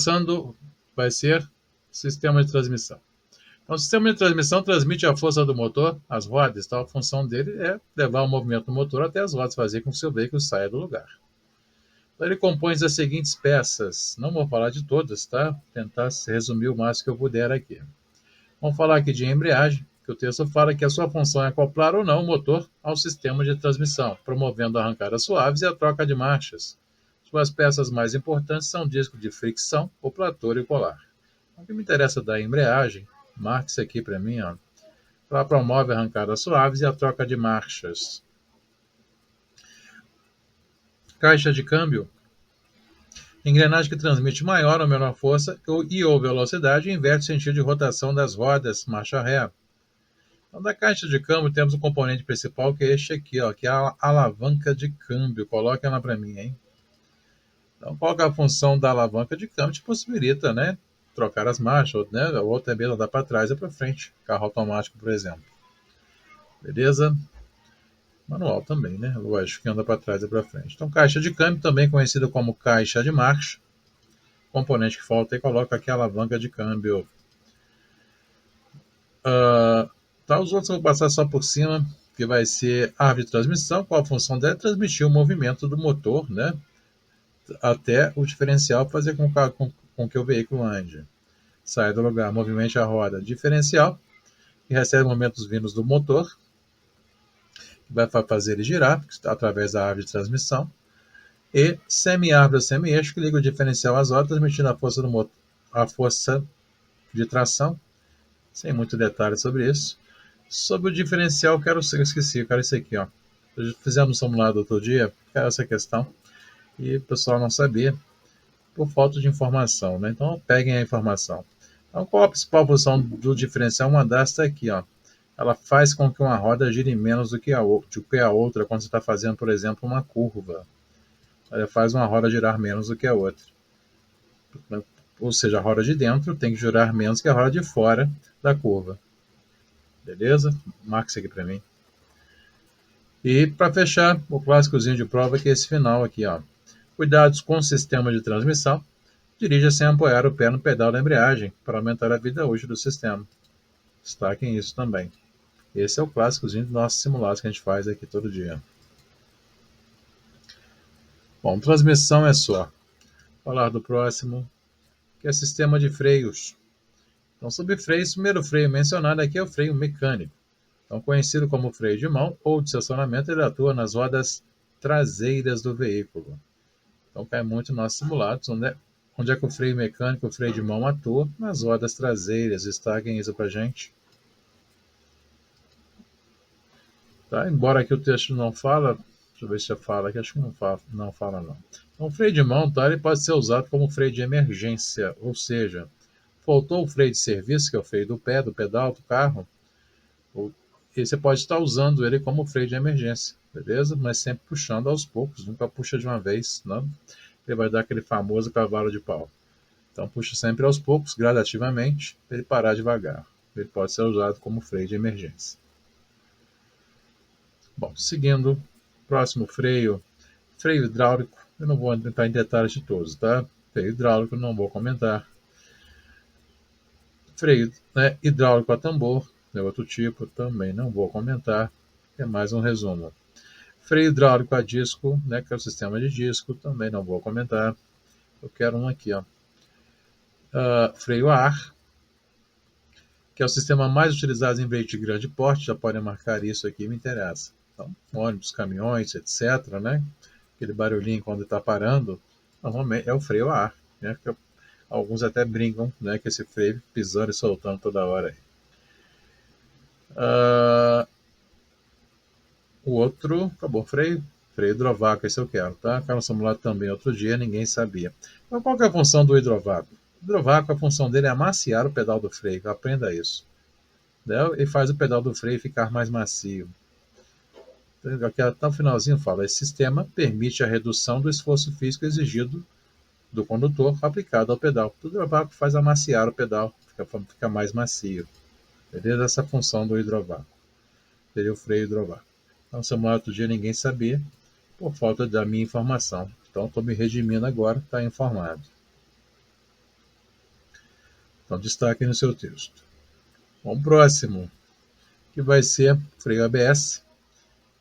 Começando, vai ser sistema de transmissão. Então, o sistema de transmissão transmite a força do motor às rodas. Então, a função dele é levar o movimento do motor até as rodas, fazer com que o seu veículo saia do lugar. Então, ele compõe das seguintes peças. Não vou falar de todas, tá? Vou tentar resumir o máximo que eu puder aqui. Vamos falar aqui de embreagem, que o texto fala que a sua função é acoplar ou não o motor ao sistema de transmissão, promovendo arrancadas suaves e a troca de marchas. Suas peças mais importantes são o disco de fricção, o platô e o colar. O que me interessa da embreagem, marque isso aqui para mim, ó. Ela promove arrancadas suaves e a troca de marchas. Caixa de câmbio, engrenagem que transmite maior ou menor força e ou velocidade e inverte o sentido de rotação das rodas, marcha ré. Então, da caixa de câmbio, temos o componente principal, que é este aqui, ó, que é a alavanca de câmbio. Coloca ela para mim, hein? Então, qual que é a função da alavanca de câmbio? Te possibilita, né, trocar as marchas, né, ou até mesmo andar para trás ou para frente. Carro automático, por exemplo. Beleza? Manual também, né? Lógico que anda para trás e para frente. Então, caixa de câmbio, também conhecida como caixa de marcha. Componente que falta e coloca aqui a alavanca de câmbio. Tá, os outros eu vou passar só por cima, que vai ser a árvore de transmissão. Qual a função dela? Transmitir o movimento do motor, né, até o diferencial, fazer com que o veículo ande. Sai do lugar, movimente a roda diferencial, que recebe movimentos vindos do motor, que vai fazer ele girar através da árvore de transmissão. E semi-árvore ou semi-eixo, que liga o diferencial às rodas, transmitindo a força do motor, a força de tração, sem muito detalhe sobre isso. Sobre o diferencial, quero esse aqui, ó. Fizemos um simulado outro dia, quero essa questão, e o pessoal não sabia, por falta de informação, né? Então, peguem a informação. Então, qual a principal função do diferencial? Uma das está aqui, ó. Ela faz com que uma roda gire menos do que a outra, quando você está fazendo, por exemplo, uma curva. Ela faz uma roda girar menos do que a outra. Ou seja, a roda de dentro tem que girar menos que a roda de fora da curva. Beleza? Marca isso aqui para mim. E para fechar, o clássicozinho de prova, que é esse final aqui, ó. Cuidados com o sistema de transmissão. Dirija sem apoiar o pé no pedal da embreagem para aumentar a vida útil do sistema. Destaquem isso também. Esse é o clássicozinho dos nossos simulados que a gente faz aqui todo dia. Bom, transmissão é só. Vou falar do próximo, que é sistema de freios. Então, sobre freios, o primeiro freio mencionado aqui é o freio mecânico. Então, conhecido como freio de mão ou de estacionamento, ele atua nas rodas traseiras do veículo. Então, cai muito nos nossos simulados, onde é que o freio mecânico, o freio de mão atua? Nas rodas traseiras. Destaquem isso para a gente. Tá? Embora aqui o texto não fala, deixa eu ver se já fala aqui, acho que não fala não. Então, o freio de mão, tá, ele pode ser usado como freio de emergência, ou seja, faltou o freio de serviço, que é o freio do pé, do pedal, do carro, e você pode estar usando ele como freio de emergência, beleza? Mas sempre puxando aos poucos, nunca puxa de uma vez, não? Ele vai dar aquele famoso cavalo de pau. Então puxa sempre aos poucos, gradativamente, para ele parar devagar. Ele pode ser usado como freio de emergência. Bom, seguindo, próximo freio, freio hidráulico. Eu não vou entrar em detalhes de todos, tá? Freio hidráulico não vou comentar. Freio, né, hidráulico a tambor, é outro tipo, também não vou comentar. É mais um resumo. Freio hidráulico a disco, né, que é o sistema de disco, também não vou comentar. Eu quero um aqui, ó. Freio a ar, que é o sistema mais utilizado em veículos de grande porte, já podem marcar isso aqui, me interessa. Então, ônibus, caminhões, etc., né? Aquele barulhinho quando está parando, normalmente é o freio a ar, né? Que alguns até brincam, né, que esse freio pisando e soltando toda hora. O outro, acabou, freio hidrovácuo, esse eu quero, tá? Caiu no simulado também outro dia, ninguém sabia. Então, qual que é a função do hidrovácuo? O hidrovácuo, a função dele é amaciar o pedal do freio, aprenda isso. Né? E faz o pedal do freio ficar mais macio. Aqui até o finalzinho fala, esse sistema permite a redução do esforço físico exigido do condutor aplicado ao pedal. O hidrovácuo faz amaciar o pedal, fica mais macio. Beleza? Essa é a função do hidrovácuo. Seria o freio hidrovácuo. Então, simulado outro dia ninguém sabia, por falta da minha informação. Então, estou me redimindo agora, está informado. Então, destaque no seu texto. Bom, próximo, que vai ser freio ABS,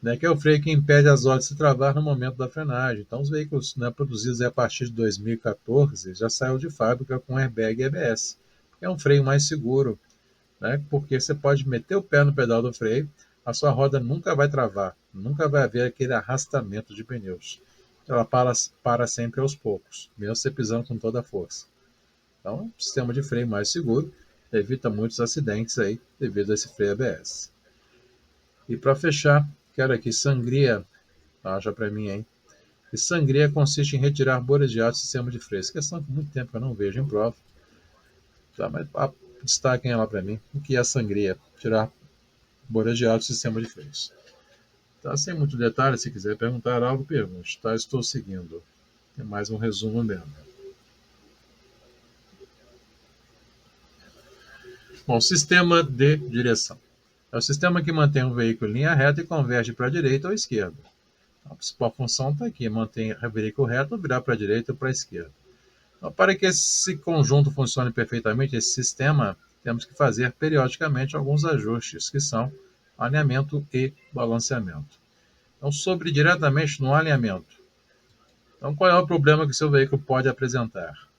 né, que é o freio que impede as rodas de se travar no momento da frenagem. Então, os veículos, né, produzidos a partir de 2014 já saiu de fábrica com airbag e ABS. É um freio mais seguro, né, porque você pode meter o pé no pedal do freio, a sua roda nunca vai travar, nunca vai haver aquele arrastamento de pneus. Ela para sempre aos poucos, mesmo você pisando com toda a força. Então, é um sistema de freio mais seguro, evita muitos acidentes aí devido a esse freio ABS. E para fechar, quero aqui sangria, acha para mim, hein? E sangria consiste em retirar bolhas de ar do sistema de freio. Essa questão que há muito tempo eu não vejo em prova. Tá, mas destaquem ela para mim. O que é sangria? Tirar bolhas de ar do sistema de freios. Tá, sem muito detalhe, se quiser perguntar algo, pergunte. Tá, estou seguindo. É mais um resumo mesmo. Bom, sistema de direção. É o sistema que mantém o veículo em linha reta e converge para a direita ou esquerda. A principal função está aqui, manter o veículo reto ou virar para a direita ou para a esquerda. Então, para que esse conjunto funcione perfeitamente, esse sistema, temos que fazer periodicamente alguns ajustes, que são alinhamento e balanceamento. Então, sobre diretamente no alinhamento. Então, qual é o problema que seu veículo pode apresentar?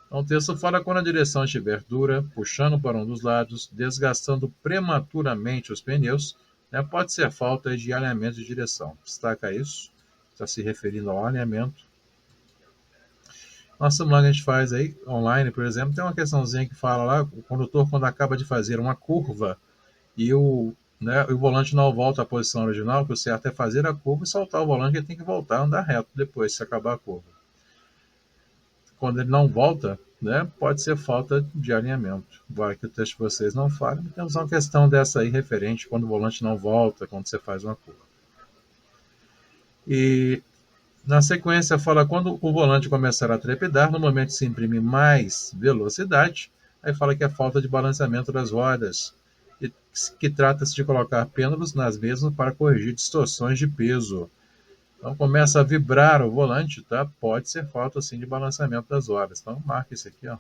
Então, o texto fala quando a direção estiver dura, puxando para um dos lados, desgastando prematuramente os pneus, né, pode ser falta de alinhamento de direção. Destaca isso, está se referindo ao alinhamento. Nossa simulacro que a gente faz aí, online, por exemplo, tem uma questãozinha que fala lá, o condutor, quando acaba de fazer uma curva e o volante não volta à posição original, que o certo é fazer a curva e soltar o volante, ele tem que voltar a andar reto depois, se acabar a curva. Quando ele não volta, né, pode ser falta de alinhamento. Embora que o texto de vocês não fale, temos uma questão dessa aí referente quando o volante não volta, quando você faz uma curva. E na sequência fala quando o volante começar a trepidar, no momento que se imprime mais velocidade, aí fala que é falta de balanceamento das rodas, e que trata-se de colocar pêndulos nas mesmas para corrigir distorções de peso. Então começa a vibrar o volante, tá? Pode ser falta sim de balanceamento das rodas. Então marca isso aqui, ó.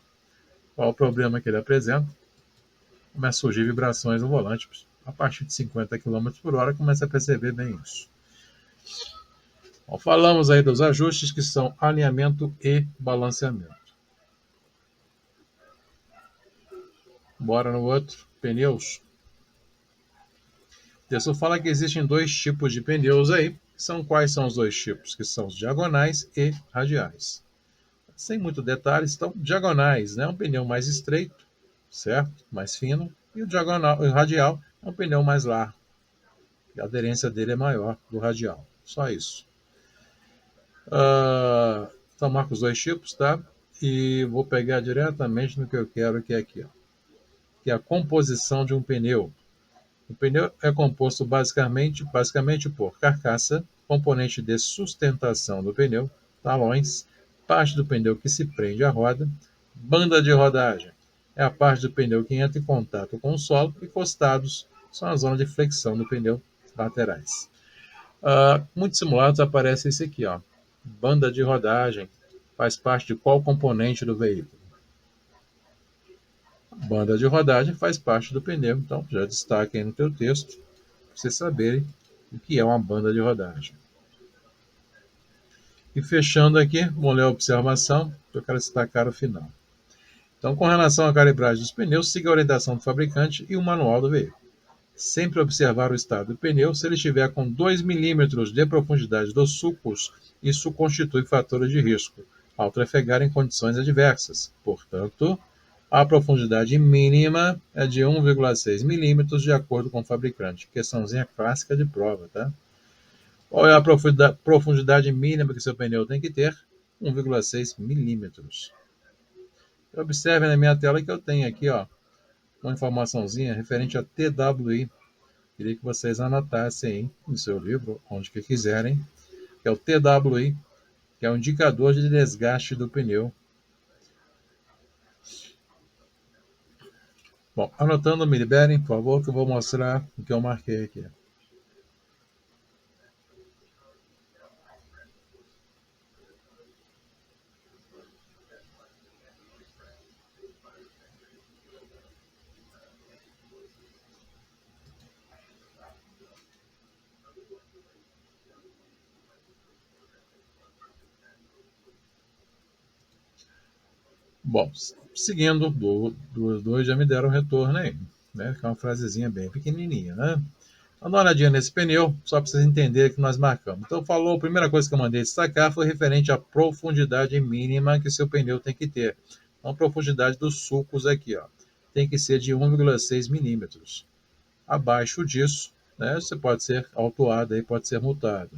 Qual o problema que ele apresenta? Começa a surgir vibrações no volante. A partir de 50 km por hora começa a perceber bem isso. Bom, falamos aí dos ajustes que são alinhamento e balanceamento. Bora no outro, pneus. O texto fala que existem dois tipos de pneus aí. Quais são os dois tipos? Que são os diagonais e radiais. Sem muito detalhes, então, diagonais, né? Um pneu mais estreito, certo? Mais fino. E o radial é um pneu mais largo. A aderência dele é maior do radial. Só isso. Então, marco os dois tipos, tá? E vou pegar diretamente no que eu quero, que é aqui, ó, que é a composição de um pneu. O pneu é composto basicamente por carcaça, componente de sustentação do pneu, talões, parte do pneu que se prende à roda, banda de rodagem, é a parte do pneu que entra em contato com o solo, e costados são a zona de flexão do pneu laterais. Muitos simulados aparece esse aqui, ó, banda de rodagem, faz parte de qual componente do veículo? Banda de rodagem faz parte do pneu, então já destaque aí no teu texto, para vocês saberem o que é uma banda de rodagem. E fechando aqui, vamos ler a observação, que eu quero destacar o final. Então, com relação à calibragem dos pneus, siga a orientação do fabricante e o manual do veículo. Sempre observar o estado do pneu. Se ele estiver com 2 milímetros de profundidade dos sulcos, isso constitui fator de risco ao trafegar em condições adversas. Portanto, a profundidade mínima é de 1,6 milímetros, de acordo com o fabricante. Questãozinha clássica de prova, tá? Qual é a profundidade mínima que seu pneu tem que ter? 1,6 milímetros. Observe na minha tela que eu tenho aqui, ó, uma informaçãozinha referente a TWI. Queria que vocês anotassem aí no seu livro, onde que quiserem, que é o TWI, que é o indicador de desgaste do pneu. Bom, anotando, me liberem, por favor, que eu vou mostrar o que eu marquei aqui. Bom, seguindo, dois já me deram retorno aí, né? Que é uma frasezinha bem pequenininha, né? Então, dá uma olhadinha nesse pneu, só para vocês entenderem que nós marcamos. Então, falou, a primeira coisa que eu mandei destacar foi referente à profundidade mínima que seu pneu tem que ter. Então, a profundidade dos sulcos aqui, ó, tem que ser de 1,6 milímetros. Abaixo disso, né, você pode ser autuado, aí pode ser multado.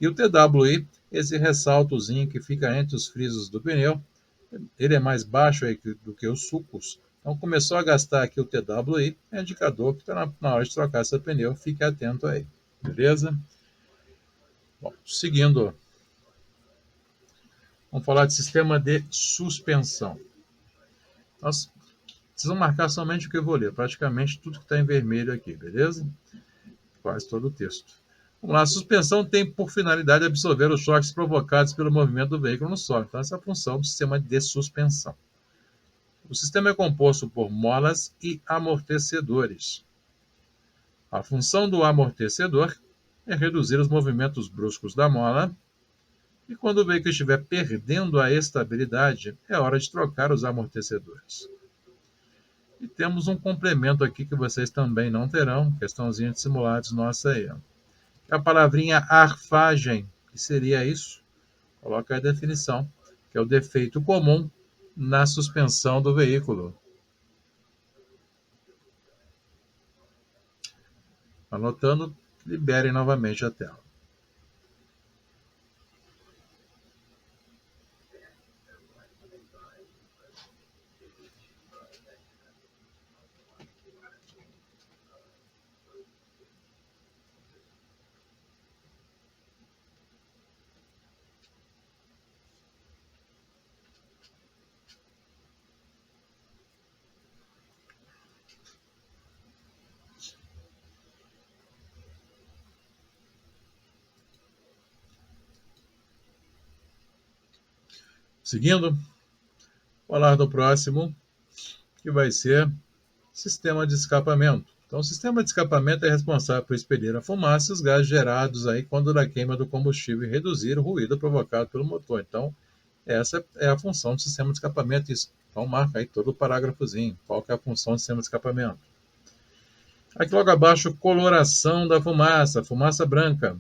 E o TWI, esse ressaltozinho que fica entre os frisos do pneu, ele é mais baixo aí do que os sulcos. Então começou a gastar aqui o TWI, é indicador que está na hora de trocar seu pneu, fique atento aí, beleza? Bom, seguindo, vamos falar de sistema de suspensão. Nós precisamos marcar somente o que eu vou ler, praticamente tudo que está em vermelho aqui, beleza? Quase todo o texto. Vamos lá, a suspensão tem por finalidade absorver os choques provocados pelo movimento do veículo no solo. Então, essa é a função do sistema de suspensão. O sistema é composto por molas e amortecedores. A função do amortecedor é reduzir os movimentos bruscos da mola e quando o veículo estiver perdendo a estabilidade, é hora de trocar os amortecedores. E temos um complemento aqui que vocês também não terão, questãozinha de simulados nossa aí. Ó. A palavrinha arfagem, que seria isso? Coloca a definição, que é o defeito comum na suspensão do veículo. Anotando, liberem novamente a tela. Seguindo, falar do próximo, que vai ser sistema de escapamento. Então, o sistema de escapamento é responsável por expelir a fumaça e os gases gerados aí quando da queima do combustível e reduzir o ruído provocado pelo motor. Então, essa é a função do sistema de escapamento. Então, marca aí todo o parágrafozinho. Qual que é a função do sistema de escapamento? Aqui logo abaixo, coloração da fumaça. Fumaça branca.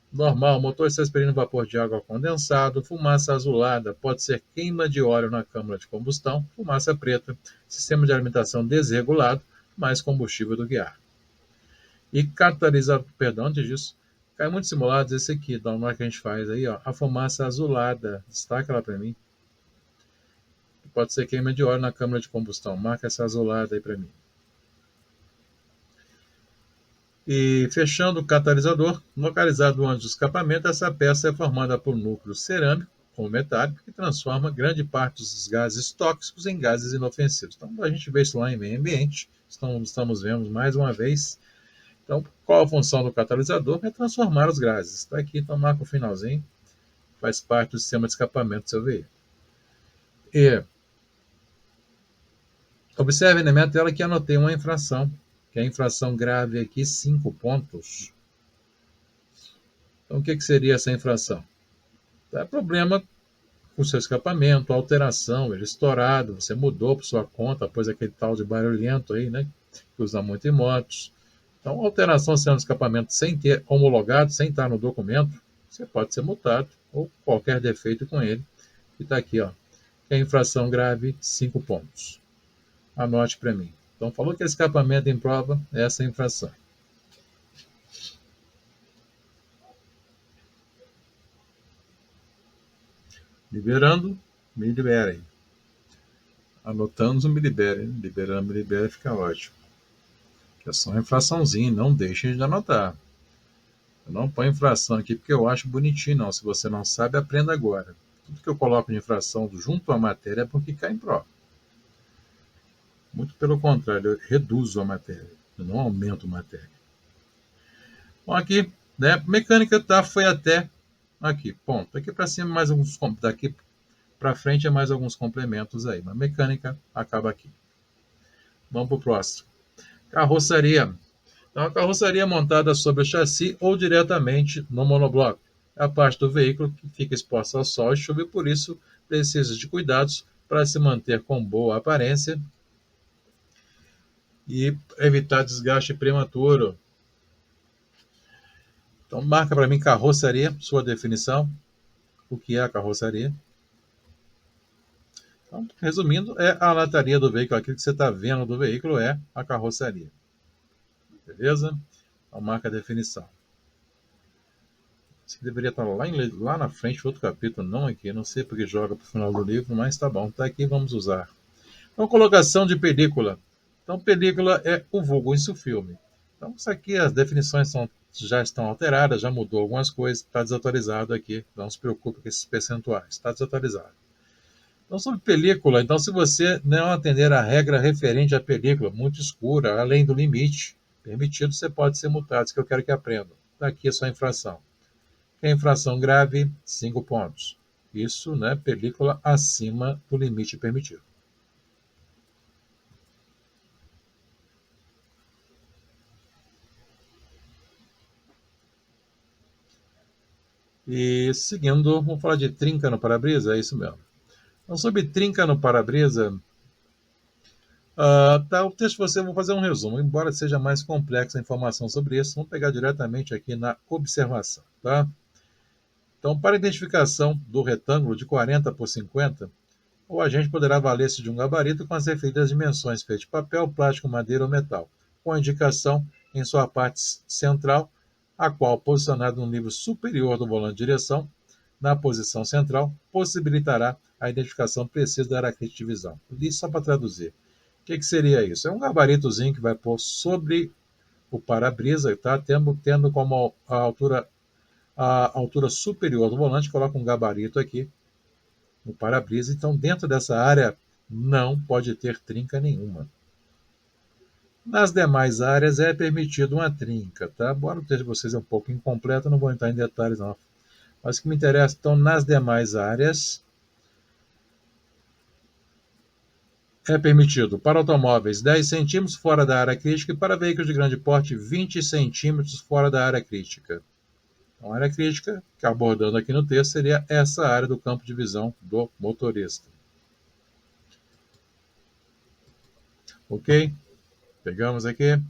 Normal, motor está expelindo vapor de água condensado. Fumaça azulada pode ser queima de óleo na câmara de combustão. Fumaça preta, sistema de alimentação desregulado, mais combustível do que ar. E catalisador, perdão, antes disso, cai muitos simulados esse aqui, da hora que a gente faz aí, ó, a fumaça azulada, destaca ela para mim. Pode ser queima de óleo na câmara de combustão, marca essa azulada aí para mim. E fechando o catalisador, localizado antes do escapamento, essa peça é formada por núcleo cerâmico ou metálico que transforma grande parte dos gases tóxicos em gases inofensivos. Então, a gente vê isso lá em meio ambiente, estamos vendo mais uma vez. Então, qual a função do catalisador? É transformar os gases. Está aqui, então marca o finalzinho, faz parte do sistema de escapamento do seu veículo. E observe na minha tela que anotei uma infração, que é a infração grave aqui, 5 pontos. Então, o que seria essa infração? É problema com o seu escapamento, alteração, ele estourado, você mudou para sua conta, após aquele tal de barulhento aí, né, que usa muito em motos. Então, alteração sendo escapamento sem ter homologado, sem estar no documento, você pode ser multado, ou qualquer defeito com ele. E está aqui, ó, que é infração grave, 5 pontos. Anote para mim. Então, falou que escapamento em prova, essa é a infração. Liberando, me liberem. Anotando, me liberem. Liberando, me liberem, fica ótimo. Que é só uma infraçãozinha, não deixem de anotar. Eu não ponho infração aqui porque eu acho bonitinho, não. Se você não sabe, aprenda agora. Tudo que eu coloco de infração junto à matéria é porque cai em prova. Muito pelo contrário, eu reduzo a matéria, eu não aumento a matéria. Bom, aqui, né, mecânica foi até aqui, ponto. Daqui para cima mais alguns, daqui para frente é mais alguns complementos aí, mas mecânica acaba aqui. Vamos para o próximo. Carroceria. Então, a carroceria é montada sobre o chassi ou diretamente no monobloco. É a parte do veículo que fica exposta ao sol e chuva e por isso precisa de cuidados para se manter com boa aparência e evitar desgaste prematuro. Então, marca para mim carroceria, sua definição. O que é a carroceria? Então, resumindo, é a lataria do veículo, aquilo que você está vendo do veículo é a carroceria. Beleza? Então, marca a definição. Isso deveria estar lá na frente, outro capítulo, não aqui. Não sei porque joga para o final do livro, mas tá bom, tá aqui, vamos usar. Então, colocação de película. Então, película é o vulgo em seu filme. Então, isso aqui, as definições já estão alteradas, já mudou algumas coisas, está desatualizado aqui. Não se preocupe com esses percentuais, está desatualizado. Então, sobre película, então, se você não atender a regra referente à película muito escura, além do limite permitido, você pode ser multado. Isso que eu quero que aprendam. Aqui é só infração. Que é infração grave, 5 pontos. Isso, né, película acima do limite permitido. E seguindo, vamos falar de trinca no para-brisa, é isso mesmo. Então, sobre trinca no para-brisa, tá, o texto você, vou fazer um resumo, embora seja mais complexa a informação sobre isso, vamos pegar diretamente aqui na observação, tá? Então, para identificação do retângulo de 40 por 50, o agente poderá valer-se de um gabarito com as referidas dimensões feitas de papel, plástico, madeira ou metal, com a indicação em sua parte central, a qual, posicionado no nível superior do volante de direção, na posição central, possibilitará a identificação precisa da área crítica de visão. Li só para traduzir. O que seria isso? É um gabaritozinho que vai pôr sobre o para-brisa, tá? Tendo como a altura superior do volante, coloca um gabarito aqui no para-brisa. Então, dentro dessa área, não pode ter trinca nenhuma. Nas demais áreas é permitido uma trinca, tá? Embora o texto de vocês é um pouco incompleto, não vou entrar em detalhes, não. Mas o que me interessa, então, nas demais áreas, é permitido para automóveis 10 centímetros fora da área crítica e para veículos de grande porte 20 centímetros fora da área crítica. Então, a área crítica, que abordando aqui no texto, seria essa área do campo de visão do motorista. Ok? Pegamos aqui.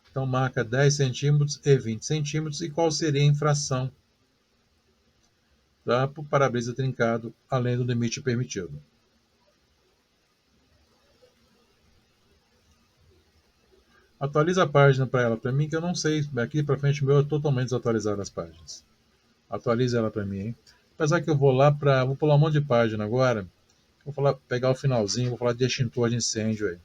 Então, marca 10 centímetros e 20 centímetros. E qual seria a infração, tá, para o para-brisa trincado, além do limite permitido? Atualiza a página para ela para mim, que eu não sei. Aqui para frente meu é totalmente desatualizado as páginas. Atualiza ela para mim, hein? Apesar que eu vou lá para... Vou pular um monte de página agora. Vou pegar o finalzinho, vou falar de extintor de incêndio aí.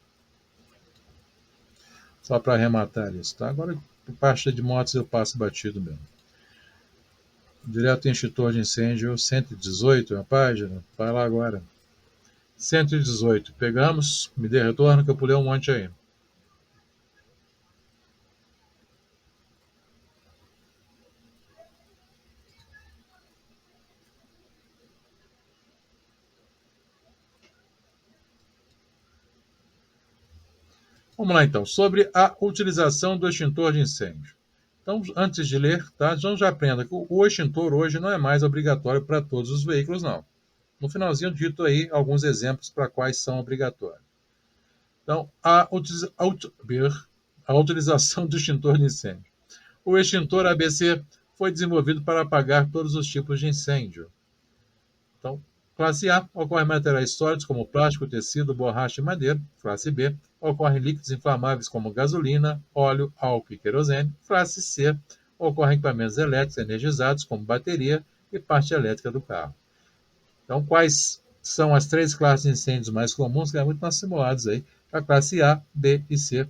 Só para arrematar isso, tá? Agora, parte de motos eu passo batido mesmo. Direto em extintor de incêndio, 118 é a página. Vai lá agora. 118. Pegamos. Me dê retorno que eu pulei um monte aí. Vamos lá então. Sobre a utilização do extintor de incêndio. Então, antes de ler, tá? Então já aprenda que o extintor hoje não é mais obrigatório para todos os veículos, não. No finalzinho, dito aí alguns exemplos para quais são obrigatórios. Então, a utilização do extintor de incêndio. O extintor ABC foi desenvolvido para apagar todos os tipos de incêndio. Então, classe A, ocorre materiais sólidos como plástico, tecido, borracha e madeira. Classe B, ocorrem líquidos inflamáveis como gasolina, óleo, álcool e querosene. Classe C, ocorrem equipamentos elétricos energizados como bateria e parte elétrica do carro. Então, quais são as 3 classes de incêndios mais comuns, que é muito nas simulados aí? A classe A, B e C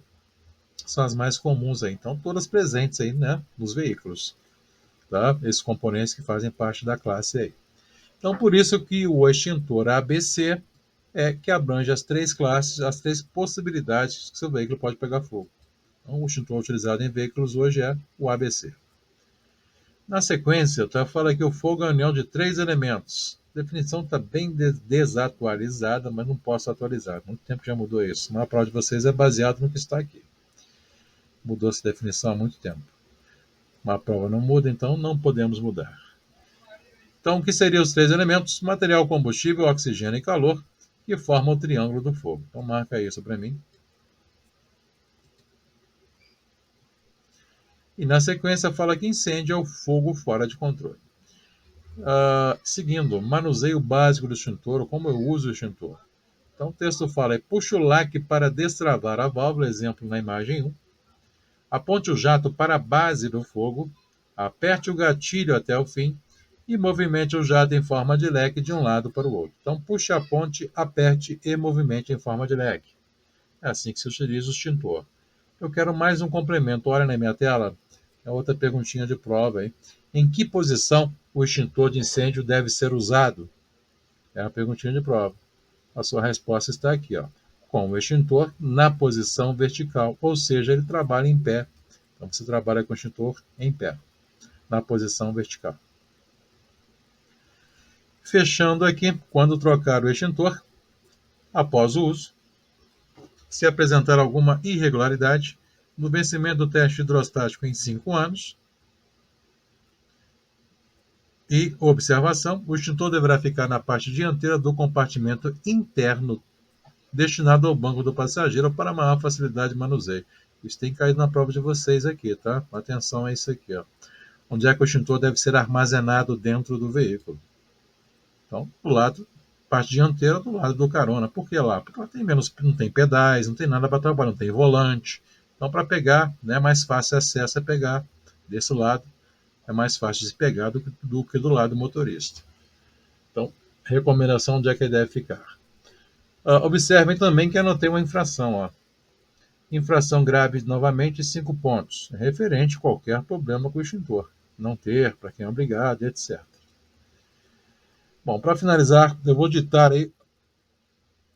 são as mais comuns aí. Então, todas presentes aí, né, nos veículos, tá? Esses componentes que fazem parte da classe aí. Então, por isso que o extintor ABC é que abrange as 3 classes, as 3 possibilidades que seu veículo pode pegar fogo. Então, o extintor utilizado em veículos hoje é o ABC. Na sequência, tá, fala que o fogo é a união de 3 elementos. A definição está bem desatualizada, mas não posso atualizar. Muito tempo já mudou isso. A maior parte de vocês é baseado no que está aqui. Mudou essa definição há muito tempo. Uma prova não muda, então não podemos mudar. Então, o que seriam os 3 elementos? Material, combustível, oxigênio e calor, que forma o triângulo do fogo. Então marca isso para mim. E na sequência fala que incêndio é o fogo fora de controle. Seguindo, manuseio básico do extintor, como eu uso o extintor. Então o texto fala, puxe o laque para destravar a válvula, exemplo na imagem 1. Aponte o jato para a base do fogo, aperte o gatilho até o fim e movimente o jato em forma de leque de um lado para o outro. Então puxe a ponte, aperte e movimente em forma de leque. É assim que se utiliza o extintor. Eu quero mais um complemento. Olha na minha tela, é outra perguntinha de prova aí. Em que posição o extintor de incêndio deve ser usado? É uma perguntinha de prova. A sua resposta está aqui, ó. Com o extintor na posição vertical, ou seja, ele trabalha em pé. Então você trabalha com o extintor em pé, na posição vertical. Fechando aqui, quando trocar o extintor, após o uso, se apresentar alguma irregularidade, no vencimento do teste hidrostático em 5 anos, e observação, o extintor deverá ficar na parte dianteira do compartimento interno destinado ao banco do passageiro para maior facilidade de manuseio. Isso tem caído na prova de vocês aqui, tá? Atenção a isso aqui, ó. Onde é que o extintor deve ser armazenado dentro do veículo? Então, do lado, parte dianteira do lado do carona. Por que lá? Porque lá tem menos, não tem pedais, não tem nada para trabalhar, não tem volante. Então, para pegar, né, é mais fácil acesso a pegar desse lado, é mais fácil de pegar do que do lado do motorista. Então, recomendação onde é que ele deve ficar. Observem também que anotei uma infração, ó. Infração grave, novamente, 5 pontos. Referente a qualquer problema com o extintor. Não ter, para quem é obrigado, etc. Bom, para finalizar, eu vou ditar aí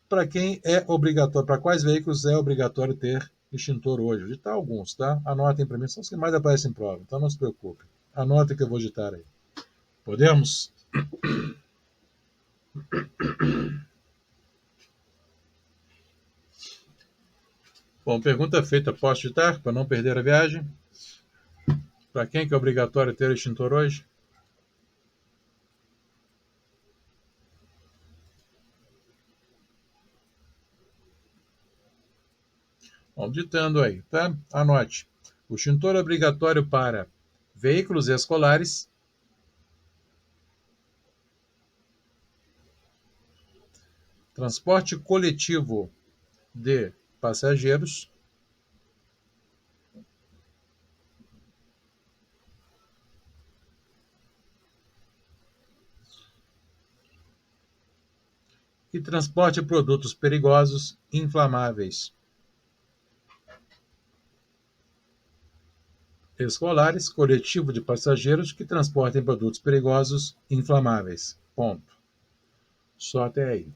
para quem é obrigatório, para quais veículos é obrigatório ter extintor hoje. Vou ditar alguns, tá? Anotem para mim, são os que mais aparecem em prova, então não se preocupe. Anotem que eu vou ditar aí. Podemos? Bom, pergunta feita, posso ditar para não perder a viagem? Para quem que é obrigatório ter extintor hoje? Bom, ditando aí, tá? Anote. O extintor é obrigatório para veículos escolares, transporte coletivo de passageiros, e transporte de produtos perigosos inflamáveis. Escolares, coletivo de passageiros que transportem produtos perigosos inflamáveis. Ponto. Só até aí.